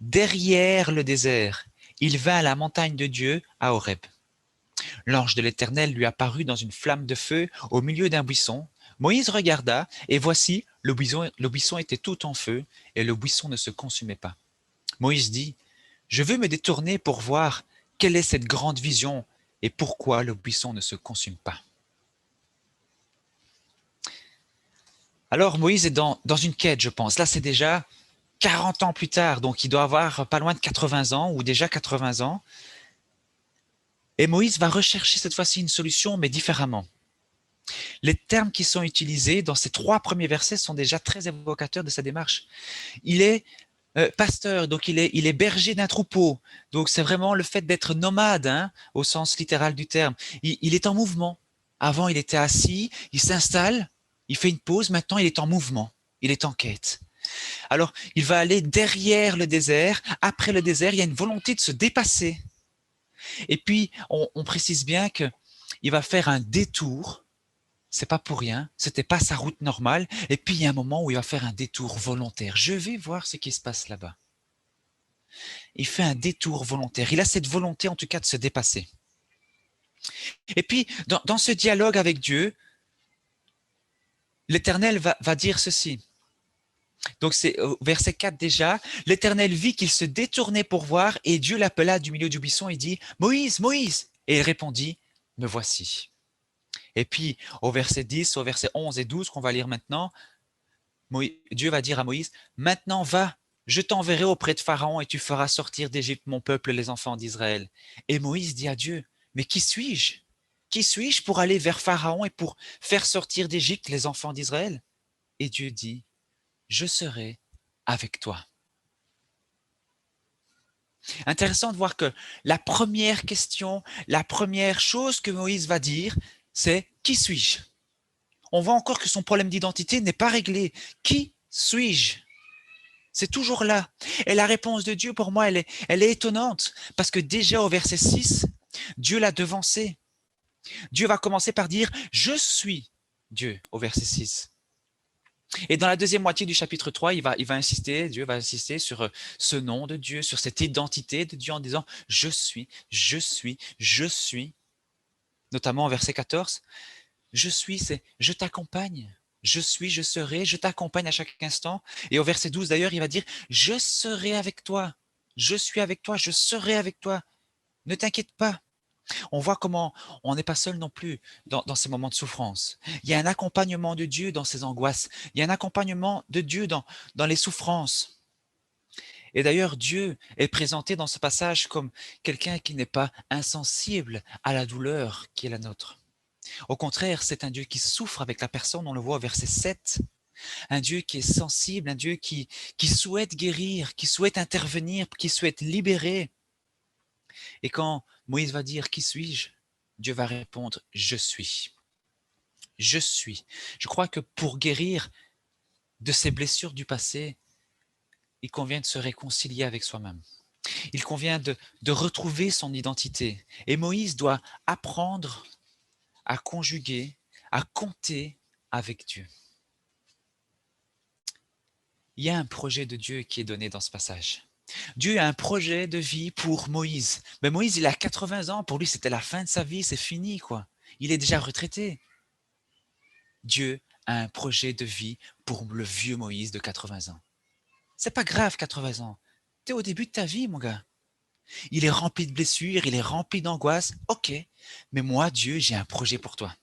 derrière le désert. Il vint à la montagne de Dieu, à Horeb. L'ange de l'Éternel lui apparut dans une flamme de feu au milieu d'un buisson. Moïse regarda, et voici, le buisson était tout en feu, et le buisson ne se consumait pas. Moïse dit, « Je veux me détourner pour voir quelle est cette grande vision et pourquoi le buisson ne se consume pas. » Alors Moïse est dans une quête, je pense. Là, c'est déjà 40 ans plus tard, donc il doit avoir pas loin de 80 ans, ou déjà 80 ans. Et Moïse va rechercher cette fois-ci une solution, mais différemment. Les termes qui sont utilisés dans ces 3 premiers versets sont déjà très évocateurs de sa démarche. Il est pasteur, donc il est berger d'un troupeau. Donc c'est vraiment le fait d'être nomade, hein, au sens littéral du terme. Il est en mouvement. Avant, il était assis, il s'installe, il fait une pause, maintenant il est en mouvement, il est en quête. Alors, il va aller derrière le désert. Après le désert, il y a une volonté de se dépasser. Et puis, on précise bien qu'il va faire un détour. C'est pas pour rien. C'était pas sa route normale. Et puis, il y a un moment où il va faire un détour volontaire. Je vais voir ce qui se passe là-bas. Il fait un détour volontaire. Il a cette volonté, en tout cas, de se dépasser. Et puis, dans ce dialogue avec Dieu, l'Éternel va dire ceci. Donc c'est au verset 4 déjà, l'Éternel vit qu'il se détournait pour voir et Dieu l'appela du milieu du buisson et dit « Moïse, Moïse !» Et il répondit « Me voici ». Et puis au verset 10, au verset 11 et 12 qu'on va lire maintenant, Dieu va dire à Moïse « Maintenant va, je t'enverrai auprès de Pharaon et tu feras sortir d'Égypte mon peuple, les enfants d'Israël. » Et Moïse dit à Dieu « Mais qui suis-je ? Qui suis-je pour aller vers Pharaon et pour faire sortir d'Égypte les enfants d'Israël ?» Et Dieu dit « Je serai avec toi. » Intéressant de voir que la première question, la première chose que Moïse va dire, c'est « Qui suis-je » On voit encore que son problème d'identité n'est pas réglé. Qui suis-je? C'est toujours là. Et la réponse de Dieu, pour moi, elle est étonnante, parce que déjà au verset 6, Dieu l'a devancé. Dieu va commencer par dire « Je suis Dieu » au verset 6. Et dans la deuxième moitié du chapitre 3, Dieu va insister sur ce nom de Dieu, sur cette identité de Dieu en disant « Je suis, je suis, je suis ». Notamment en verset 14, « Je suis », c'est « Je t'accompagne ». Je suis, je serai, je t'accompagne à chaque instant. Et au verset 12 d'ailleurs, il va dire « Je serai avec toi, je suis avec toi, je serai avec toi, ne t'inquiète pas ». On voit comment on n'est pas seul non plus dans ces moments de souffrance. Il y a un accompagnement de Dieu dans ces angoisses. Il y a un accompagnement de Dieu dans les souffrances. Et d'ailleurs, Dieu est présenté dans ce passage comme quelqu'un qui n'est pas insensible à la douleur qui est la nôtre. Au contraire, c'est un Dieu qui souffre avec la personne, on le voit au verset 7. Un Dieu qui est sensible, un Dieu qui souhaite guérir, qui souhaite intervenir, qui souhaite libérer. Et quand Moïse va dire « Qui suis-je » Dieu va répondre « Je suis ». Je suis. Je crois que pour guérir de ces blessures du passé, il convient de se réconcilier avec soi-même. Il convient de retrouver son identité. Et Moïse doit apprendre à conjuguer, à compter avec Dieu. Il y a un projet de Dieu qui est donné dans ce passage. Dieu a un projet de vie pour Moïse. Mais Moïse, il a 80 ans. Pour lui, c'était la fin de sa vie. C'est fini, quoi. Il est déjà retraité. Dieu a un projet de vie pour le vieux Moïse de 80 ans. C'est pas grave, 80 ans. Tu es au début de ta vie, mon gars. Il est rempli de blessures, il est rempli d'angoisse. Ok, mais moi, Dieu, j'ai un projet pour toi.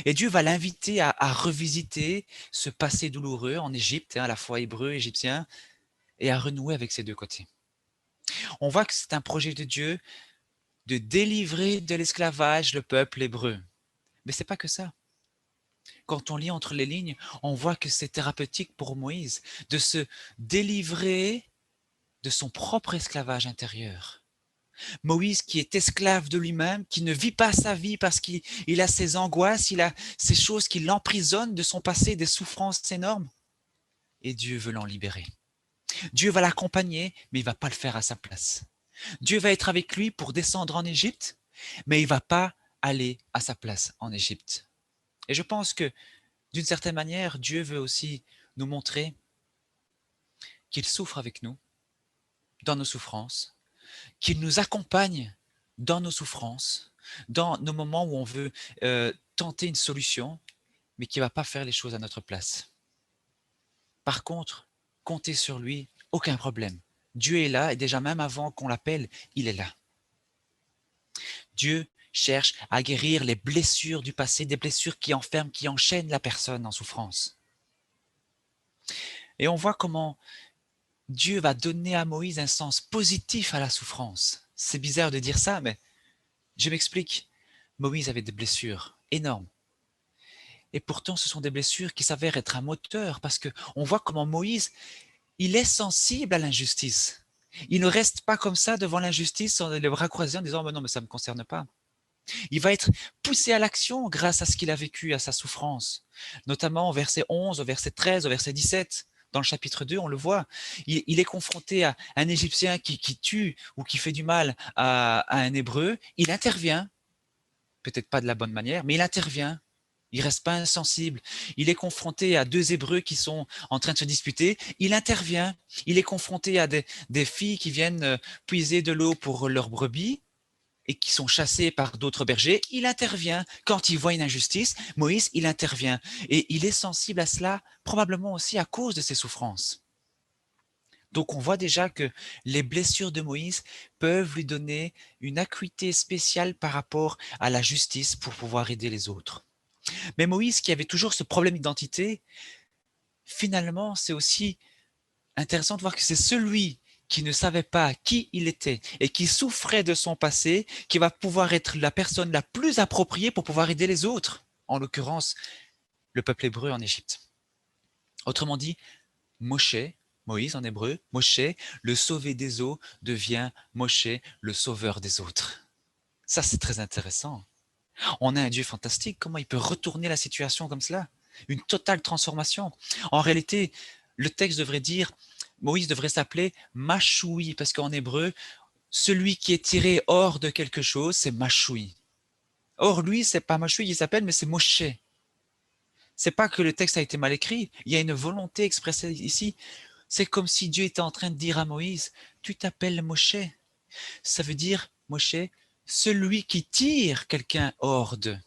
Et Dieu va l'inviter à revisiter ce passé douloureux en Égypte, à la fois hébreu, égyptien, et à renouer avec ces deux côtés. On voit que c'est un projet de Dieu de délivrer de l'esclavage le peuple hébreu. Mais c'est pas que ça. Quand on lit entre les lignes, on voit que c'est thérapeutique pour Moïse de se délivrer de son propre esclavage intérieur. Moïse qui est esclave de lui-même, qui ne vit pas sa vie parce qu'il a ses angoisses, il a ces choses qui l'emprisonnent de son passé, des souffrances énormes. Et Dieu veut l'en libérer. Dieu va l'accompagner, mais il ne va pas le faire à sa place. Dieu va être avec lui pour descendre en Égypte, mais il ne va pas aller à sa place en Égypte. Et je pense que, d'une certaine manière, Dieu veut aussi nous montrer qu'il souffre avec nous, dans nos souffrances, qu'il nous accompagne dans nos souffrances, dans nos moments où on veut tenter une solution, mais qui ne va pas faire les choses à notre place. Par contre, comptez sur lui, aucun problème. Dieu est là et déjà même avant qu'on l'appelle, il est là. Dieu cherche à guérir les blessures du passé, des blessures qui enferment, qui enchaînent la personne en souffrance. Et on voit comment Dieu va donner à Moïse un sens positif à la souffrance. C'est bizarre de dire ça, mais je m'explique. Moïse avait des blessures énormes. Et pourtant, ce sont des blessures qui s'avèrent être un moteur parce qu'on voit comment Moïse, il est sensible à l'injustice. Il ne reste pas comme ça devant l'injustice, les bras croisés en disant « non, mais ça ne me concerne pas ». Il va être poussé à l'action grâce à ce qu'il a vécu, à sa souffrance. Notamment au verset 11, au verset 13, au verset 17. Dans le chapitre 2, on le voit. Il est confronté à un Égyptien qui tue ou qui fait du mal à un Hébreu. Il intervient, peut-être pas de la bonne manière, mais il intervient. Il ne reste pas insensible. Il est confronté à deux Hébreux qui sont en train de se disputer. Il intervient. Il est confronté à des filles qui viennent puiser de l'eau pour leurs brebis et qui sont chassées par d'autres bergers. Il intervient. Quand il voit une injustice, Moïse, il intervient. Et il est sensible à cela, probablement aussi à cause de ses souffrances. Donc on voit déjà que les blessures de Moïse peuvent lui donner une acuité spéciale par rapport à la justice pour pouvoir aider les autres. Mais Moïse, qui avait toujours ce problème d'identité, finalement, c'est aussi intéressant de voir que c'est celui qui ne savait pas qui il était et qui souffrait de son passé, qui va pouvoir être la personne la plus appropriée pour pouvoir aider les autres, en l'occurrence le peuple hébreu en Égypte. Autrement dit, Moïse en hébreu, Moshe, le sauvé des eaux, devient Moshe, le sauveur des autres. Ça, c'est très intéressant. On a un Dieu fantastique, comment il peut retourner la situation comme cela? Une totale transformation. En réalité, le texte devrait dire, Moïse devrait s'appeler Machoui, parce qu'en hébreu, celui qui est tiré hors de quelque chose, c'est Machoui. Or, lui, c'est pas Machoui, il s'appelle, mais c'est Moshe. c'est pas que le texte a été mal écrit, il y a une volonté expressée ici. C'est comme si Dieu était en train de dire à Moïse, tu t'appelles Moshe. Ça veut dire, Moshe, celui qui tire quelqu'un hors d'eux.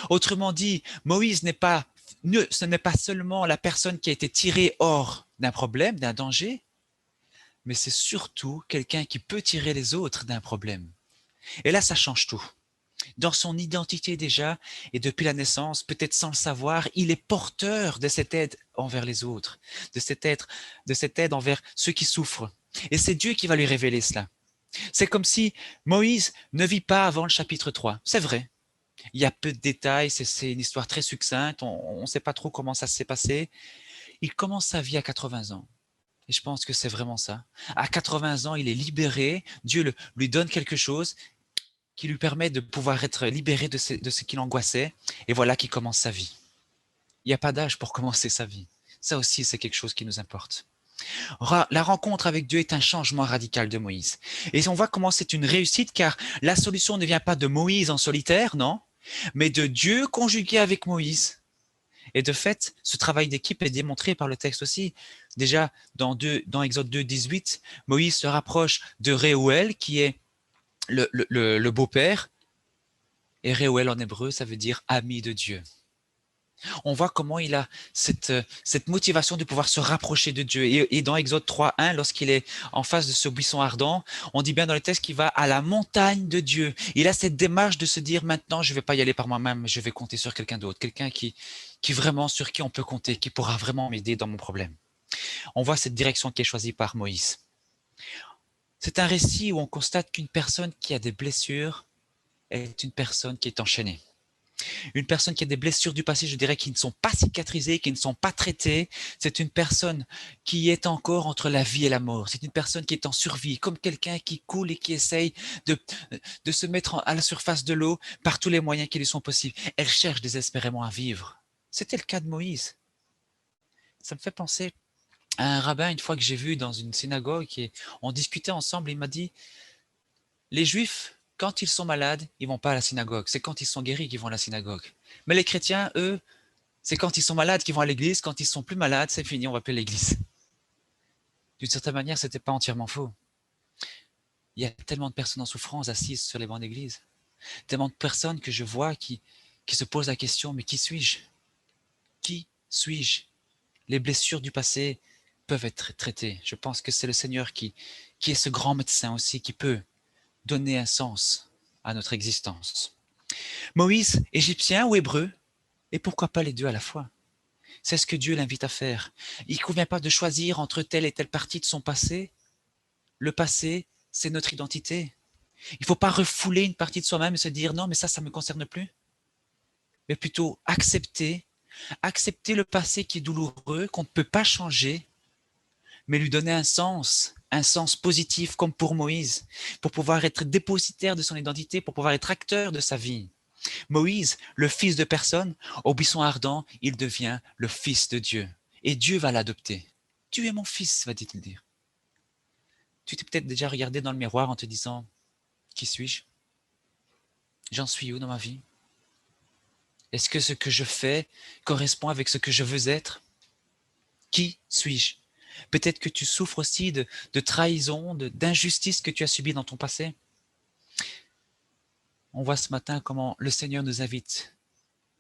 Autrement dit, Moïse ce n'est pas seulement la personne qui a été tirée hors d'un problème, d'un danger, mais c'est surtout quelqu'un qui peut tirer les autres d'un problème. Et là, ça change tout. Dans son identité déjà, et depuis la naissance, peut-être sans le savoir, il est porteur de cette aide envers les autres, de cette aide envers ceux qui souffrent. Et c'est Dieu qui va lui révéler cela. C'est comme si Moïse ne vit pas avant le chapitre 3. C'est vrai. Il y a peu de détails, c'est une histoire très succincte, on ne sait pas trop comment ça s'est passé. Il commence sa vie à 80 ans. Et je pense que c'est vraiment ça. À 80 ans, il est libéré, Dieu lui donne quelque chose qui lui permet de pouvoir être libéré de ce qui l'angoissait. Et voilà qu'il commence sa vie. Il n'y a pas d'âge pour commencer sa vie. Ça aussi, c'est quelque chose qui nous importe. La rencontre avec Dieu est un changement radical de Moïse. Et on voit comment c'est une réussite, car la solution ne vient pas de Moïse en solitaire, non, mais de Dieu conjugué avec Moïse. Et de fait, ce travail d'équipe est démontré par le texte aussi. Déjà, dans Exode 2, 18, Moïse se rapproche de Réouel, qui est le beau-père. Et Réouel en hébreu, ça veut dire ami de Dieu. On voit comment il a cette motivation de pouvoir se rapprocher de Dieu. Et dans Exode 3.1, lorsqu'il est en face de ce buisson ardent, on dit bien dans le texte qu'il va à la montagne de Dieu. Il a cette démarche de se dire, maintenant, je ne vais pas y aller par moi-même, je vais compter sur quelqu'un d'autre, quelqu'un qui vraiment sur qui on peut compter, qui pourra vraiment m'aider dans mon problème. On voit cette direction qui est choisie par Moïse. C'est un récit où on constate qu'une personne qui a des blessures est une personne qui est enchaînée. Une personne qui a des blessures du passé, je dirais, qui ne sont pas cicatrisées, qui ne sont pas traitées, c'est une personne qui est encore entre la vie et la mort. C'est une personne qui est en survie, comme quelqu'un qui coule et qui essaye de se mettre à la surface de l'eau par tous les moyens qui lui sont possibles. Elle cherche désespérément à vivre. C'était le cas de Moïse. Ça me fait penser à un rabbin, une fois que j'ai vu dans une synagogue, et on discutait ensemble, il m'a dit, les Juifs, quand ils sont malades, ils vont pas à la synagogue. C'est quand ils sont guéris qu'ils vont à la synagogue. Mais les chrétiens, eux, c'est quand ils sont malades qu'ils vont à l'église. Quand ils sont plus malades, c'est fini, on va appeler l'église. D'une certaine manière, c'était pas entièrement faux. Il y a tellement de personnes en souffrance assises sur les bancs d'église. Tellement de personnes que je vois qui se posent la question, mais qui suis-je? Qui suis-je? Les blessures du passé peuvent être traitées. Je pense que c'est le Seigneur qui est ce grand médecin aussi, qui peut donner un sens à notre existence. Moïse, égyptien ou hébreu, et pourquoi pas les deux à la fois? C'est ce que Dieu l'invite à faire. Il ne convient pas de choisir entre telle et telle partie de son passé. Le passé, c'est notre identité. Il ne faut pas refouler une partie de soi-même et se dire non, mais ça ne me concerne plus. Mais plutôt accepter le passé qui est douloureux, qu'on ne peut pas changer, mais lui donner un sens positif comme pour Moïse, pour pouvoir être dépositaire de son identité, pour pouvoir être acteur de sa vie. Moïse, le fils de personne, au buisson ardent, il devient le fils de Dieu. Et Dieu va l'adopter. Tu es mon fils, va-t-il dire. Tu t'es peut-être déjà regardé dans le miroir en te disant, qui suis-je? J'en suis où dans ma vie? Est-ce que ce que je fais correspond avec ce que je veux être? Qui suis-je? Peut-être que tu souffres aussi de trahison, d'injustice que tu as subies dans ton passé. On voit ce matin comment le Seigneur nous invite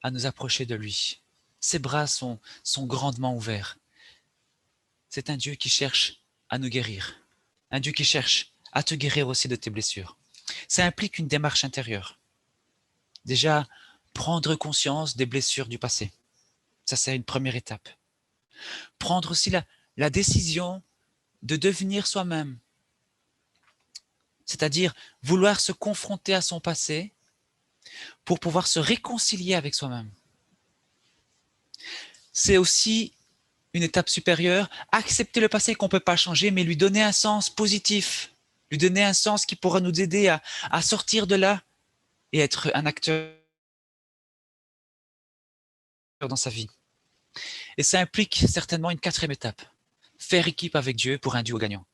à nous approcher de lui. Ses bras sont grandement ouverts. C'est un Dieu qui cherche à nous guérir. Un Dieu qui cherche à te guérir aussi de tes blessures. Ça implique une démarche intérieure. Déjà, prendre conscience des blessures du passé. Ça, c'est une première étape. Prendre aussi la décision de devenir soi-même. C'est-à-dire vouloir se confronter à son passé pour pouvoir se réconcilier avec soi-même. C'est aussi une étape supérieure, accepter le passé qu'on ne peut pas changer, mais lui donner un sens positif, lui donner un sens qui pourra nous aider à sortir de là et être un acteur dans sa vie. Et ça implique certainement une quatrième étape, faire équipe avec Dieu pour un duo gagnant.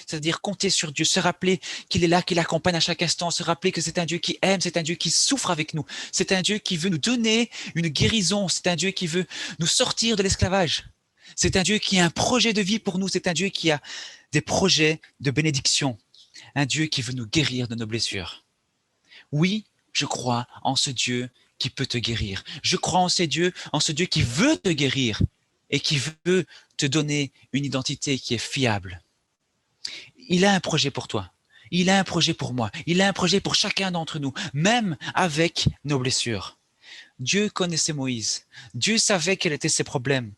C'est-à-dire compter sur Dieu, se rappeler qu'il est là, qu'il accompagne à chaque instant, se rappeler que c'est un Dieu qui aime, c'est un Dieu qui souffre avec nous, c'est un Dieu qui veut nous donner une guérison, c'est un Dieu qui veut nous sortir de l'esclavage. C'est un Dieu qui a un projet de vie pour nous, c'est un Dieu qui a des projets de bénédiction, un Dieu qui veut nous guérir de nos blessures. Oui, je crois en ce Dieu qui peut te guérir. Je crois en ce Dieu qui veut te guérir et qui veut te donner une identité qui est fiable. Il a un projet pour toi. Il a un projet pour moi. Il a un projet pour chacun d'entre nous, même avec nos blessures. Dieu connaissait Moïse. Dieu savait quels étaient ses problèmes.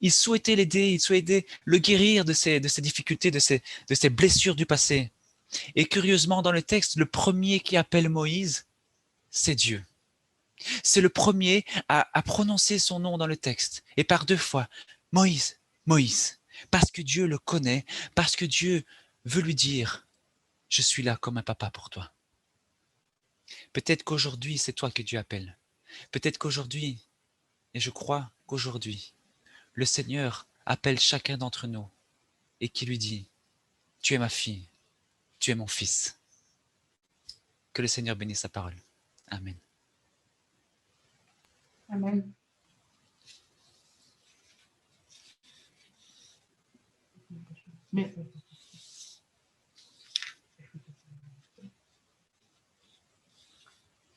Il souhaitait l'aider, il souhaitait le guérir de ses difficultés, de ses blessures du passé. Et curieusement, dans le texte, le premier qui appelle Moïse, c'est Dieu. C'est le premier à prononcer son nom dans le texte. Et par 2 fois, Moïse, Moïse. Parce que Dieu le connaît, parce que Dieu veut lui dire, je suis là comme un papa pour toi. Peut-être qu'aujourd'hui, c'est toi que Dieu appelle. Peut-être qu'aujourd'hui, et je crois qu'aujourd'hui, le Seigneur appelle chacun d'entre nous et qui lui dit, tu es ma fille, tu es mon fils. Que le Seigneur bénisse sa parole. Amen. Amen.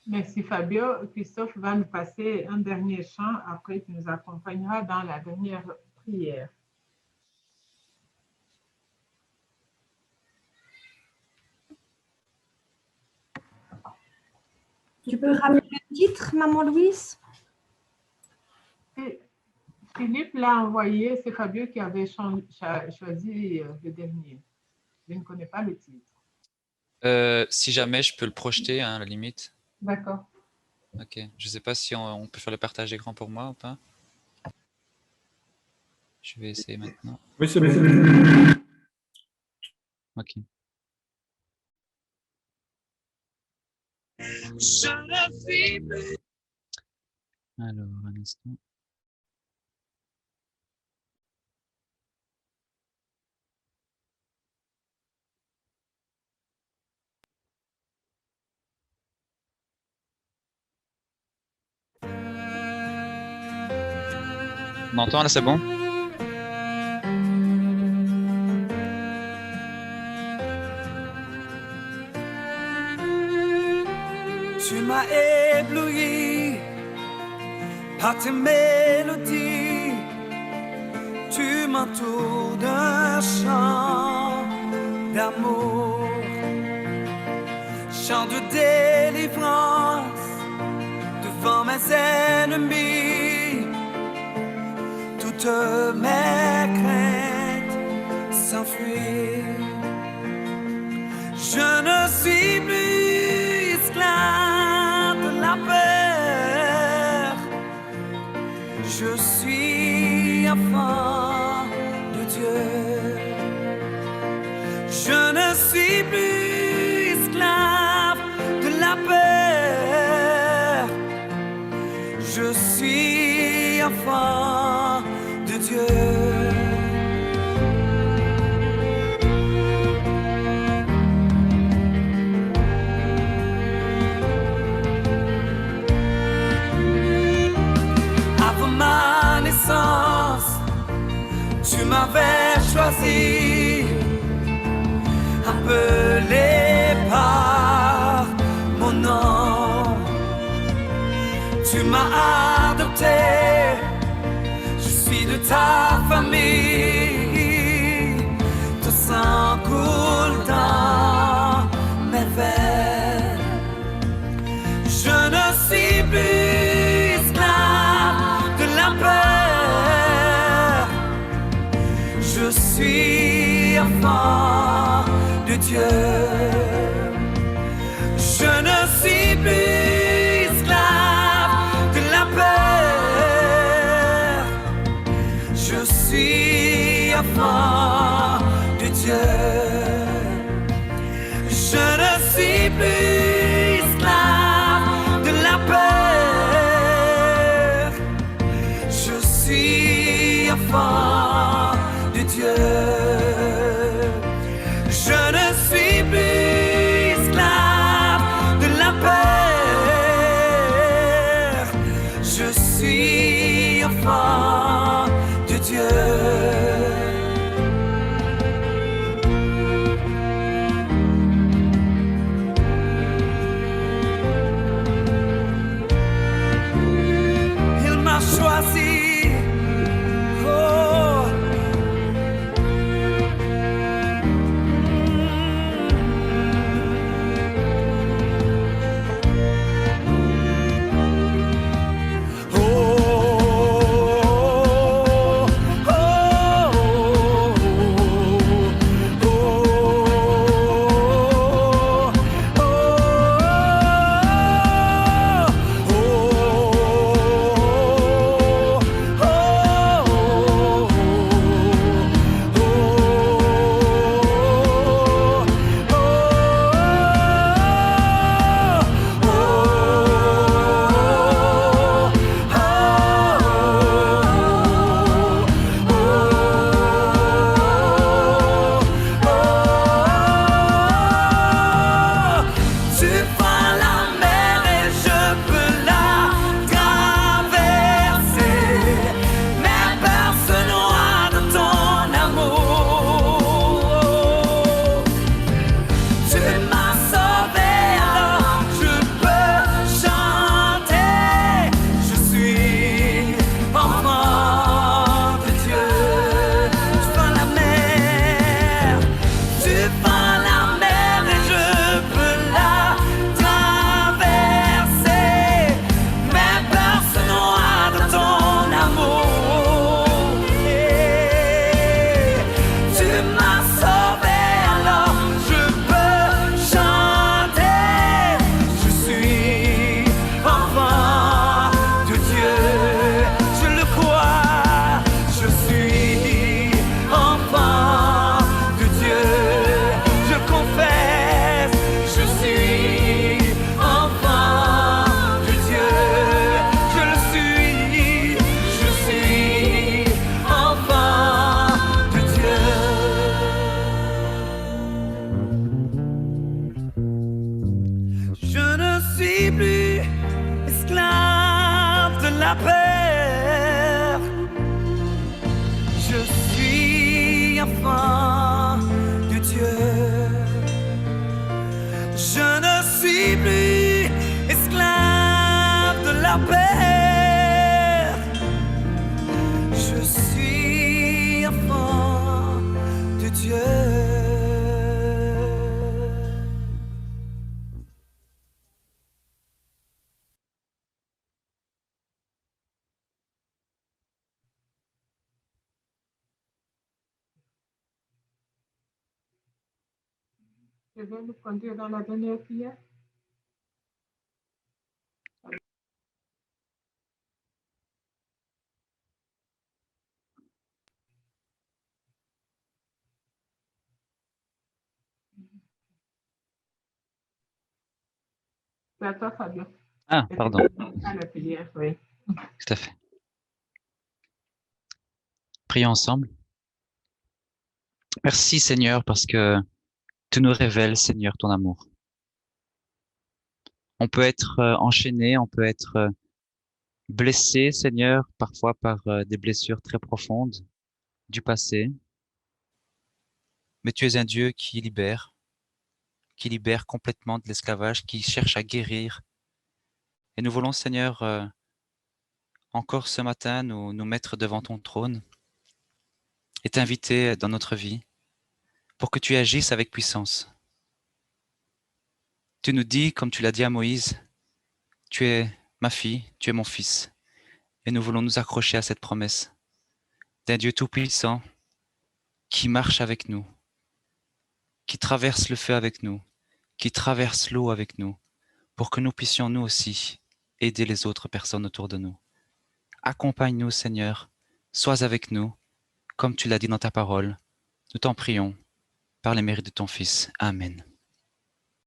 Merci Fabio. Christophe va nous passer un dernier chant, après tu nous accompagneras dans la dernière prière. Tu peux rappeler le titre, Maman Louise? Philippe l'a envoyé, c'est Fabio qui avait choisi le dernier. Je ne connais pas le titre. Si jamais je peux le projeter, hein, à la limite. D'accord. Ok. Je ne sais pas si on peut faire le partage d'écran pour moi ou pas. Je vais essayer maintenant. Oui, c'est bon. Ok. Alors, un instant. On entend là, c'est bon? Tu m'as ébloui par tes mélodies, tu m'entoures d'un chant d'amour, chant de délivrance devant mes ennemis. Toutes mes craintes s'enfuient. Je ne suis plus esclave de la peur. Je suis enfant de Dieu. Je ne suis plus esclave de la peur. Je suis enfant de Dieu. Avant ma naissance, tu m'avais choisi, appelé par mon nom. Tu m'as adopté, je suis de ta famille. Ton sang coule dans mes veines. Je ne suis plus esclave de la peur. Je suis enfant de Dieu. Je ne suis plus esclave de la peur. Je suis enfant de Dieu. Je ne suis plus esclave de la peur. Je suis enfant de Dieu. la paix. Je suis enfant de Dieu. Je ne suis plus esclave de la paix. Je suis enfant de Dieu. Je vais nous conduire dans la dernière prière. C'est à toi, Fabien. Ah, pardon, À la prière, oui. tout à fait. Prions ensemble. Merci Seigneur parce que tu nous révèles, Seigneur, ton amour. On peut être enchaîné, on peut être blessé, Seigneur, parfois par des blessures très profondes du passé. Mais tu es un Dieu qui libère complètement de l'esclavage, qui cherche à guérir. Et nous voulons, Seigneur, encore ce matin, nous mettre devant ton trône et t'inviter dans notre vie pour que tu agisses avec puissance. Tu nous dis, comme tu l'as dit à Moïse, tu es ma fille, tu es mon fils. Et nous voulons nous accrocher à cette promesse d'un Dieu tout-puissant qui marche avec nous, qui traverse le feu avec nous, qui traverse l'eau avec nous, pour que nous puissions nous aussi aider les autres personnes autour de nous. Accompagne-nous, Seigneur, sois avec nous, comme tu l'as dit dans ta parole. Nous t'en prions, par les mérites de ton Fils. Amen.